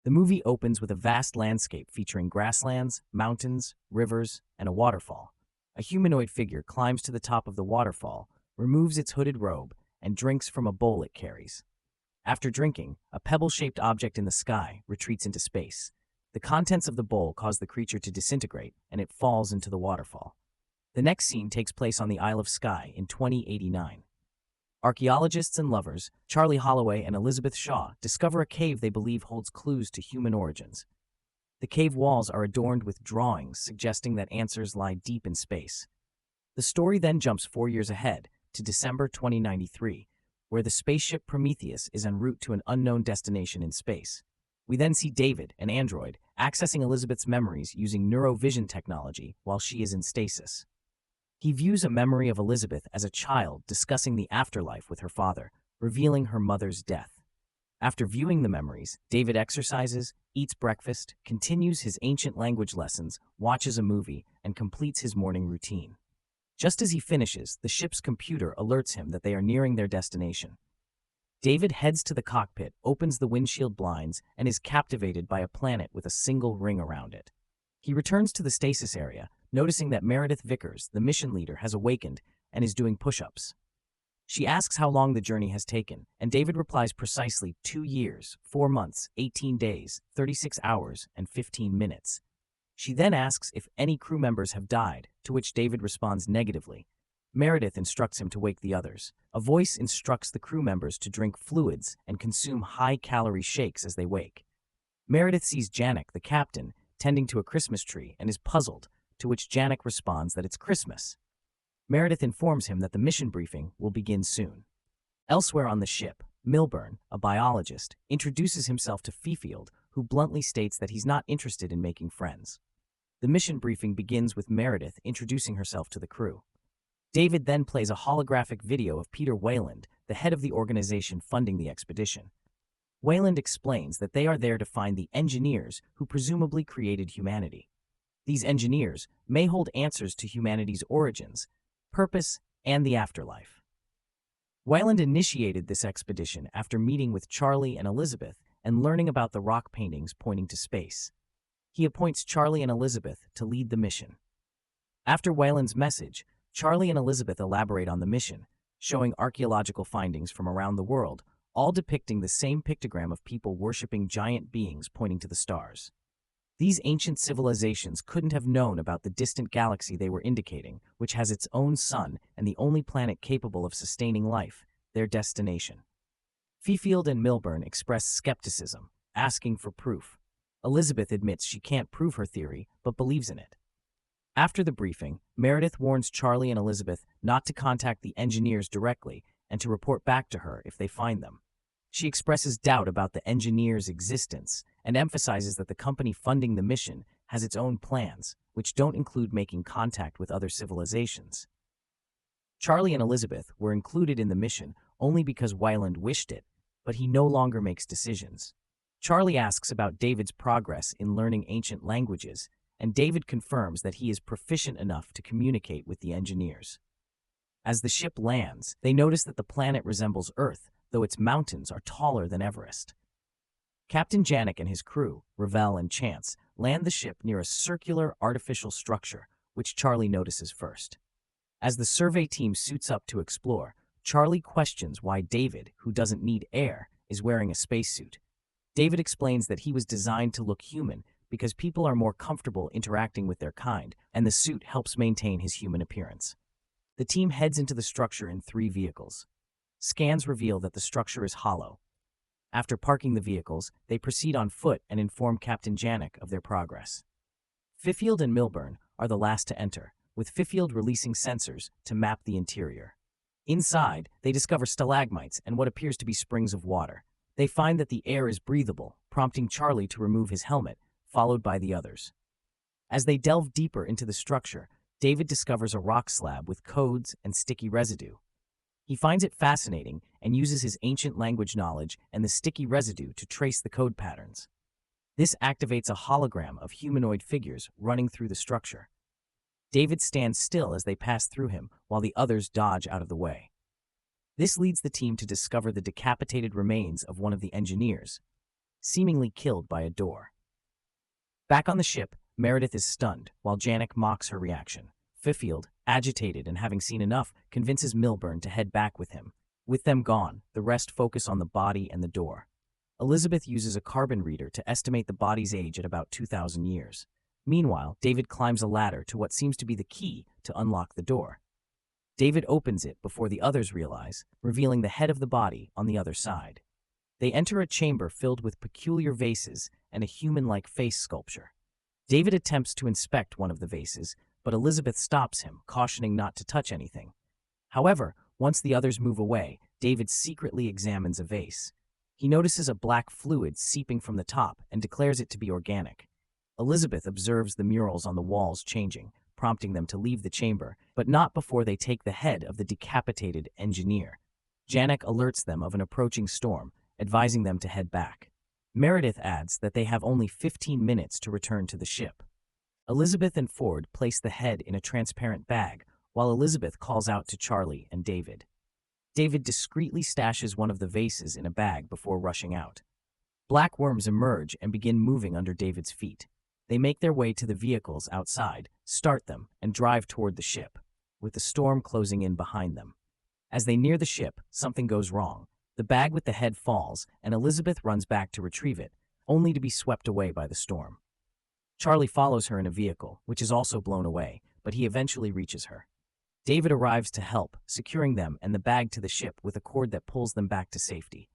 The movie opens with a vast landscape featuring grasslands, mountains, rivers, and a waterfall. A humanoid figure climbs to the top of the waterfall, removes its hooded robe, and drinks from a bowl it carries. After drinking, a pebble-shaped object in the sky retreats into space. The contents of the bowl cause the creature to disintegrate, and it falls into the waterfall. The next scene takes place on the Isle of Skye in 2089. Archaeologists and lovers, Charlie Holloway and Elizabeth Shaw, discover a cave they believe holds clues to human origins. The cave walls are adorned with drawings suggesting that answers lie deep in space. The story then jumps 4 years ahead, to December 2093, where the spaceship Prometheus is en route to an unknown destination in space. We then see David, an android, accessing Elizabeth's memories using neurovision technology while she is in stasis. He views a memory of Elizabeth as a child discussing the afterlife with her father, revealing her mother's death. After viewing the memories, David exercises, eats breakfast, continues his ancient language lessons, watches a movie, and completes his morning routine. Just as he finishes, the ship's computer alerts him that they are nearing their destination. David heads to the cockpit, opens the windshield blinds, and is captivated by a planet with a single ring around it. He returns to the stasis area, noticing that Meredith Vickers, the mission leader, has awakened and is doing push-ups. She asks how long the journey has taken, and David replies precisely 2 years, 4 months, 18 days, 36 hours, and 15 minutes. She then asks if any crew members have died, to which David responds negatively. Meredith instructs him to wake the others. A voice instructs the crew members to drink fluids and consume high-calorie shakes as they wake. Meredith sees Janek, the captain, tending to a Christmas tree and is puzzled, to which Janek responds that it's Christmas. Meredith informs him that the mission briefing will begin soon. Elsewhere on the ship, Milburn, a biologist, introduces himself to Fifield, who bluntly states that he's not interested in making friends. The mission briefing begins with Meredith introducing herself to the crew. David then plays a holographic video of Peter Wayland, the head of the organization funding the expedition. Wayland explains that they are there to find the engineers who presumably created humanity. These engineers may hold answers to humanity's origins, purpose, and the afterlife. Wayland initiated this expedition after meeting with Charlie and Elizabeth and learning about the rock paintings pointing to space. He appoints Charlie and Elizabeth to lead the mission. After Wayland's message, Charlie and Elizabeth elaborate on the mission, showing archaeological findings from around the world, all depicting the same pictogram of people worshipping giant beings pointing to the stars. These ancient civilizations couldn't have known about the distant galaxy they were indicating, which has its own sun and the only planet capable of sustaining life, their destination. Fifield and Milburn express skepticism, asking for proof. Elizabeth admits she can't prove her theory, but believes in it. After the briefing, Meredith warns Charlie and Elizabeth not to contact the engineers directly and to report back to her if they find them. She expresses doubt about the engineers' existence and emphasizes that the company funding the mission has its own plans, which don't include making contact with other civilizations. Charlie and Elizabeth were included in the mission only because Wayland wished it, but he no longer makes decisions. Charlie asks about David's progress in learning ancient languages, and David confirms that he is proficient enough to communicate with the engineers. As the ship lands, they notice that the planet resembles Earth, though its mountains are taller than Everest. Captain Janek and his crew, Ravel and Chance, land the ship near a circular artificial structure, which Charlie notices first. As the survey team suits up to explore, Charlie questions why David, who doesn't need air, is wearing a spacesuit. David explains that he was designed to look human because people are more comfortable interacting with their kind, and the suit helps maintain his human appearance. The team heads into the structure in 3 vehicles. Scans reveal that the structure is hollow. After parking the vehicles, they proceed on foot and inform Captain Janek of their progress. Fifield and Milburn are the last to enter, with Fifield releasing sensors to map the interior. Inside, they discover stalagmites and what appears to be springs of water. They find that the air is breathable, prompting Charlie to remove his helmet, followed by the others. As they delve deeper into the structure, David discovers a rock slab with codes and sticky residue. He finds it fascinating and uses his ancient language knowledge and the sticky residue to trace the code patterns. This activates a hologram of humanoid figures running through the structure. David stands still as they pass through him, while the others dodge out of the way. This leads the team to discover the decapitated remains of one of the engineers. seemingly killed by a door. Back on the ship, Meredith is stunned, while Janek mocks her reaction. Fifield, agitated and having seen enough, convinces Milburn to head back with him. With them gone, the rest focus on the body and the door. Elizabeth uses a carbon reader to estimate the body's age at about 2,000 years. Meanwhile, David climbs a ladder to what seems to be the key to unlock the door. David opens it before the others realize, revealing the head of the body on the other side. They enter a chamber filled with peculiar vases and a human-like face sculpture. David attempts to inspect one of the vases, but Elizabeth stops him, cautioning not to touch anything. However, once the others move away, David secretly examines a vase. He notices a black fluid seeping from the top and declares it to be organic. Elizabeth observes the murals on the walls changing, prompting them to leave the chamber, but not before they take the head of the decapitated engineer. Janek alerts them of an approaching storm, advising them to head back. Meredith adds that they have only 15 minutes to return to the ship. Elizabeth and Ford place the head in a transparent bag, while Elizabeth calls out to Charlie and David. David discreetly stashes one of the vases in a bag before rushing out. Black worms emerge and begin moving under David's feet. They make their way to the vehicles outside, start them, and drive toward the ship, with the storm closing in behind them. As they near the ship, something goes wrong. The bag with the head falls, and Elizabeth runs back to retrieve it, only to be swept away by the storm. Charlie follows her in a vehicle, which is also blown away, but he eventually reaches her. David arrives to help, securing them and the bag to the ship with a cord that pulls them back to safety.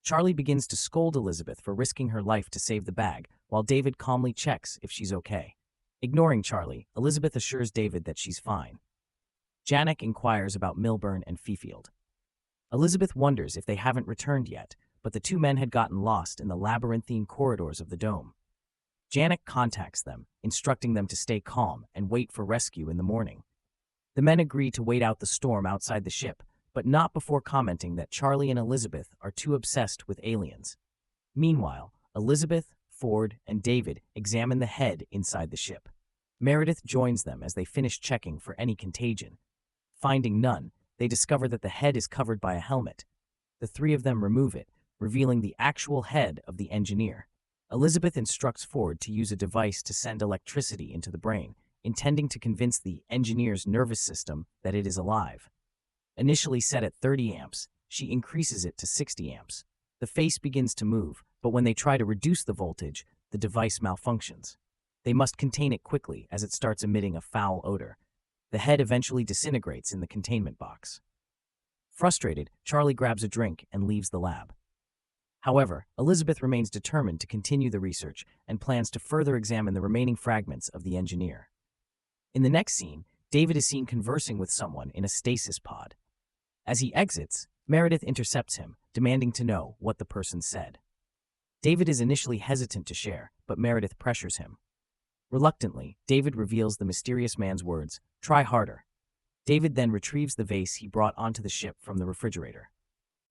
Charlie begins to scold Elizabeth for risking her life to save the bag, while David calmly checks if she's okay. Ignoring Charlie, Elizabeth assures David that she's fine. Janek inquires about Milburn and Fifield. Elizabeth wonders if they haven't returned yet, but the two men had gotten lost in the labyrinthine corridors of the dome. Janek contacts them, instructing them to stay calm and wait for rescue in the morning. The men agree to wait out the storm outside the ship, but not before commenting that Charlie and Elizabeth are too obsessed with aliens. Meanwhile, Elizabeth, Ford, and David examine the head inside the ship. Meredith joins them as they finish checking for any contagion. Finding none, they discover that the head is covered by a helmet. The three of them remove it, revealing the actual head of the engineer. Elizabeth instructs Ford to use a device to send electricity into the brain, intending to convince the engineer's nervous system that it is alive. Initially set at 30 amps, she increases it to 60 amps. The face begins to move, but when they try to reduce the voltage, the device malfunctions. They must contain it quickly as it starts emitting a foul odor. The head eventually disintegrates in the containment box. Frustrated, Charlie grabs a drink and leaves the lab. However, Elizabeth remains determined to continue the research and plans to further examine the remaining fragments of the engineer. In the next scene, David is seen conversing with someone in a stasis pod. As he exits, Meredith intercepts him, demanding to know what the person said. David is initially hesitant to share, but Meredith pressures him. Reluctantly, David reveals the mysterious man's words, "Try harder." David then retrieves the vase he brought onto the ship from the refrigerator.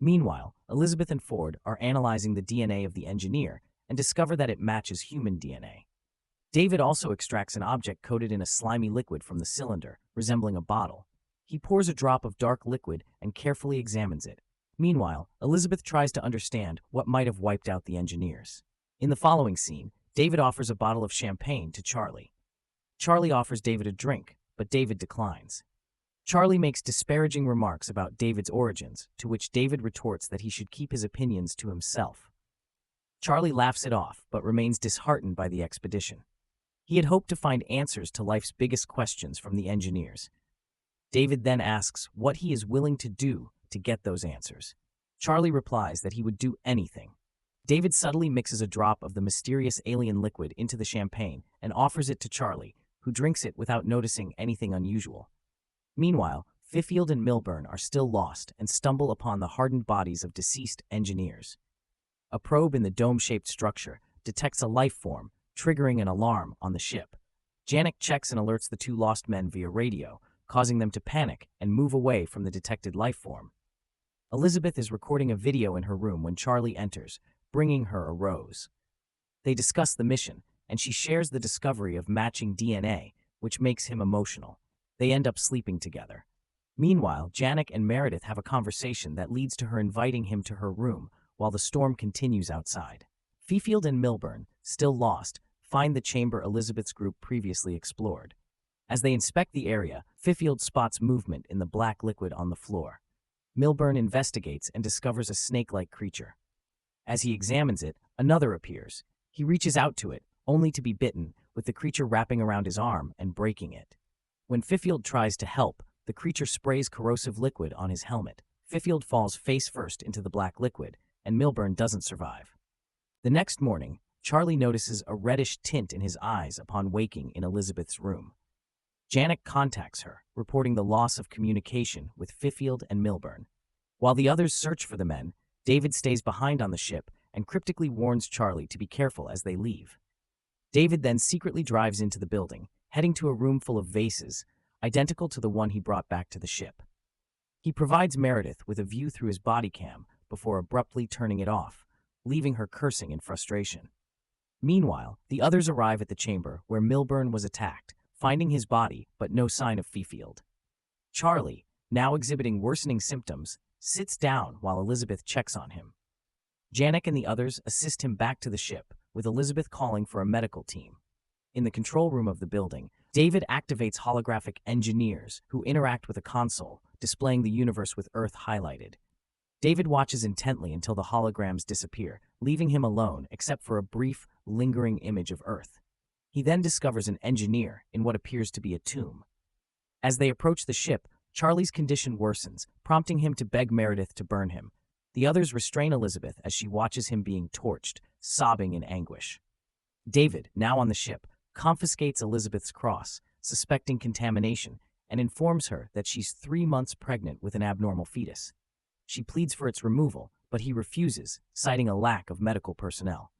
Meanwhile, Elizabeth and Ford are analyzing the DNA of the engineer and discover that it matches human DNA. David also extracts an object coated in a slimy liquid from the cylinder, resembling a bottle. He pours a drop of dark liquid and carefully examines it. Meanwhile, Elizabeth tries to understand what might have wiped out the engineers. In the following scene, David offers a bottle of champagne to Charlie. Charlie offers David a drink, but David declines. Charlie makes disparaging remarks about David's origins, to which David retorts that he should keep his opinions to himself. Charlie laughs it off, but remains disheartened by the expedition. He had hoped to find answers to life's biggest questions from the engineers. David then asks what he is willing to do to get those answers. Charlie replies that he would do anything. David subtly mixes a drop of the mysterious alien liquid into the champagne and offers it to Charlie, who drinks it without noticing anything unusual. Meanwhile, Fifield and Milburn are still lost and stumble upon the hardened bodies of deceased engineers. A probe in the dome-shaped structure detects a life form, triggering an alarm on the ship. Janek checks and alerts the two lost men via radio, causing them to panic and move away from the detected life form. Elizabeth is recording a video in her room when Charlie enters, bringing her a rose. They discuss the mission, and she shares the discovery of matching DNA, which makes him emotional. They end up sleeping together. Meanwhile, Janek and Meredith have a conversation that leads to her inviting him to her room while the storm continues outside. Fifield and Milburn, still lost, find the chamber Elizabeth's group previously explored. As they inspect the area, Fifield spots movement in the black liquid on the floor. Milburn investigates and discovers a snake-like creature. As he examines it, another appears. He reaches out to it, only to be bitten, with the creature wrapping around his arm and breaking it. When Fifield tries to help, the creature sprays corrosive liquid on his helmet. Fifield falls face first into the black liquid, and Milburn doesn't survive. The next morning, Charlie notices a reddish tint in his eyes upon waking in Elizabeth's room. Janek contacts her, reporting the loss of communication with Fifield and Milburn. While the others search for the men, David stays behind on the ship and cryptically warns Charlie to be careful as they leave. David then secretly drives into the building, heading to a room full of vases, identical to the one he brought back to the ship. He provides Meredith with a view through his body cam before abruptly turning it off, leaving her cursing in frustration. Meanwhile, the others arrive at the chamber where Milburn was attacked, finding his body but no sign of Fifield. Charlie, now exhibiting worsening symptoms, sits down while Elizabeth checks on him. Janek and the others assist him back to the ship, with Elizabeth calling for a medical team. In the control room of the building, David activates holographic engineers who interact with a console, displaying the universe with Earth highlighted. David watches intently until the holograms disappear, leaving him alone except for a brief, lingering image of Earth. He then discovers an engineer in what appears to be a tomb. As they approach the ship, Charlie's condition worsens, prompting him to beg Meredith to burn him. The others restrain Elizabeth as she watches him being torched, sobbing in anguish. David, now on the ship, confiscates Elizabeth's cross, suspecting contamination, and informs her that she's 3 months pregnant with an abnormal fetus. She pleads for its removal, but he refuses, citing a lack of medical personnel.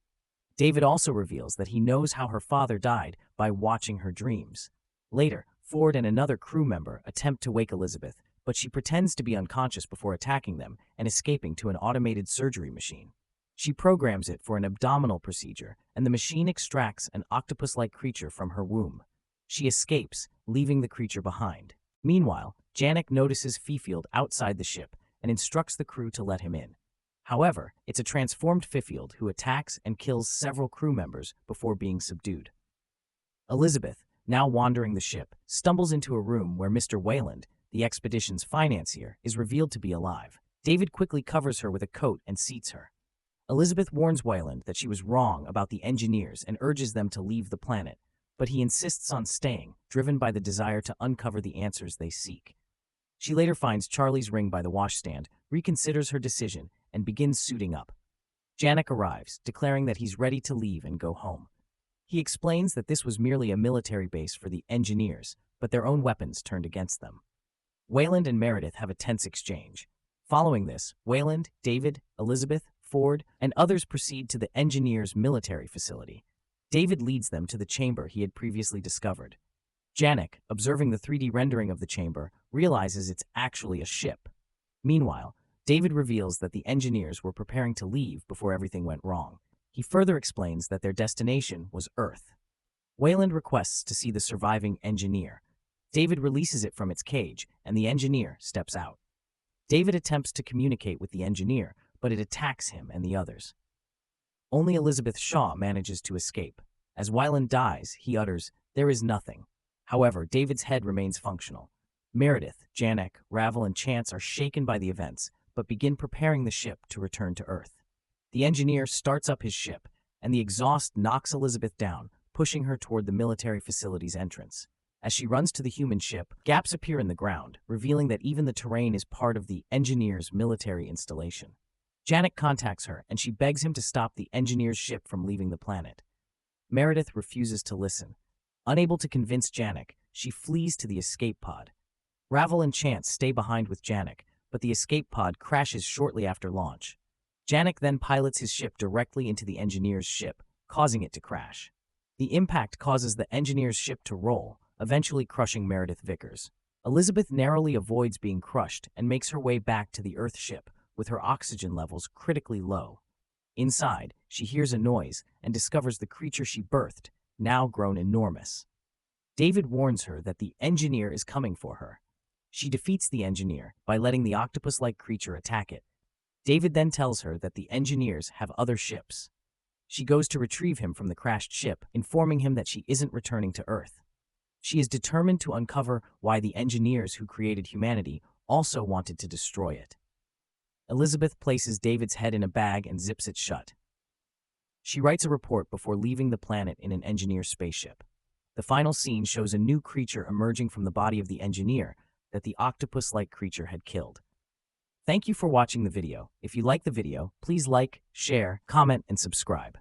David also reveals that he knows how her father died by watching her dreams. Later, Ford and another crew member attempt to wake Elizabeth, but she pretends to be unconscious before attacking them and escaping to an automated surgery machine. She programs it for an abdominal procedure, and the machine extracts an octopus-like creature from her womb. She escapes, leaving the creature behind. Meanwhile, Janek notices Fifield outside the ship and instructs the crew to let him in. However, it's a transformed Fifield who attacks and kills several crew members before being subdued. Elizabeth, now wandering the ship, stumbles into a room where Mr. Wayland, the expedition's financier, is revealed to be alive. David quickly covers her with a coat and seats her. Elizabeth warns Wayland that she was wrong about the engineers and urges them to leave the planet, but he insists on staying, driven by the desire to uncover the answers they seek. She later finds Charlie's ring by the washstand, reconsiders her decision, and begins suiting up. Janek arrives, declaring that he's ready to leave and go home. He explains that this was merely a military base for the engineers, but their own weapons turned against them. Wayland and Meredith have a tense exchange. Following this, Wayland, David, Elizabeth, Ford, and others proceed to the engineers' military facility. David leads them to the chamber he had previously discovered. Janek, observing the 3D rendering of the chamber, realizes it's actually a ship. Meanwhile, David reveals that the engineers were preparing to leave before everything went wrong. He further explains that their destination was Earth. Wayland requests to see the surviving engineer. David releases it from its cage, and the engineer steps out. David attempts to communicate with the engineer, but it attacks him and the others. Only Elizabeth Shaw manages to escape. As Wayland dies, he utters, "There is nothing." However, David's head remains functional. Meredith, Janek, Ravel, and Chance are shaken by the events, but begin preparing the ship to return to Earth. The engineer starts up his ship, and the exhaust knocks Elizabeth down, pushing her toward the military facility's entrance. As she runs to the human ship, gaps appear in the ground, revealing that even the terrain is part of the engineer's military installation. Janek contacts her, and she begs him to stop the engineer's ship from leaving the planet. Meredith refuses to listen. Unable to convince Janek, she flees to the escape pod. Ravel and Chance stay behind with Janek, but the escape pod crashes shortly after launch. Janek then pilots his ship directly into the engineer's ship, causing it to crash. The impact causes the engineer's ship to roll, eventually crushing Meredith Vickers. Elizabeth narrowly avoids being crushed and makes her way back to the Earth ship, with her oxygen levels critically low. Inside, she hears a noise and discovers the creature she birthed, now grown enormous. David warns her that the engineer is coming for her. She defeats the engineer by letting the octopus-like creature attack it. David then tells her that the engineers have other ships. She goes to retrieve him from the crashed ship, informing him that she isn't returning to Earth. She is determined to uncover why the engineers who created humanity also wanted to destroy it. Elizabeth places David's head in a bag and zips it shut. She writes a report before leaving the planet in an engineer spaceship. The final scene shows a new creature emerging from the body of the engineer that the octopus-like creature had killed. Thank you for watching the video. If you like the video, please like, share, comment, and subscribe.